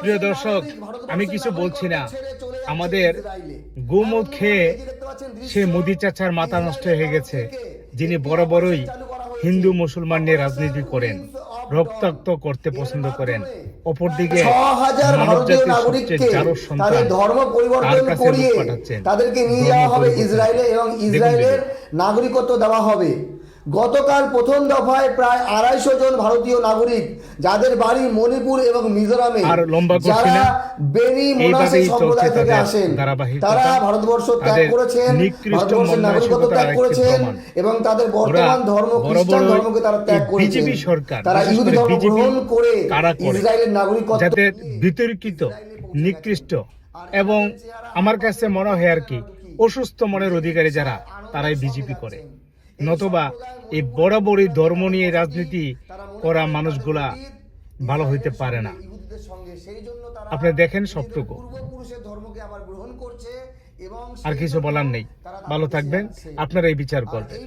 প্রিয় দর্শক, আমি কিছু বলছি না। আমাদের গোমদ খেয়ে সে মোদি চাচার মাথা নষ্ট হয়ে গেছে, যিনি বড় বড়ই হিন্দু মুসলমান নিয়ে রাজনীতি করেন, রক্তাক্ত করতে পছন্দ করেন। অপরদিকে মানব জাতির সবচেয়ে জারজ সন্তান ধর্ম তার পরিবর্তন কাছে করিয়ে লোক পাঠাচ্ছেন, তাদেরকে নিয়ে ধর্ম যাওয়া হবে পরিবর্তন। ইসরায়েলে এবং ইসরায়েলের নাগরিকত্ব দেওয়া হবে। গতকাল প্রথম দফায় প্রায় 250 জন ভারতীয় নাগরিক, যাদের বাড়ি মণিপুর এবং মিজোরামে, আর লম্বা করছি যারা না, বেনি মোনাসি এইভাবেই সম্প্রদায় চলছে থেকে তাদের আসেন, ধারাবাহিকতা। তারা ভারতবর্ষ ত্যাগ তাদের করেছেন, নিকৃষ্ট ভারতবর্ষের নাগরিকত্ব ত্যাগ মন-মানসিকতার করেছেন একটি প্রমাণ। এবং তাদের বর্তমান ধর্ম বড় খ্রিস্টান বড় ধর্মকে তারা ত্যাগ এই করেছেন। বিজেপি সরকার, তারা বিশেষ ইহুদি করে ধর্ম বিজেপি গ্রহণ করে কারা করে, ইসরায়েলের নাগরিকত্ব যাদের বিতর্কিত, নিকৃষ্ট এবং আমার কাছে মনে হয় আর কি অসুস্থ মনের অধিকারী যারা, তারাই বিজেপি করে। নতুবা এই বড় বড় ধর্ম নিয়ে রাজনীতি করা মানুষগুলা ভালো হইতে পারে না। আপনি দেখেন সবটুকু। আর কিছু বলার নেই। ভালো থাকবেন, আপনারা এই বিচার করবেন।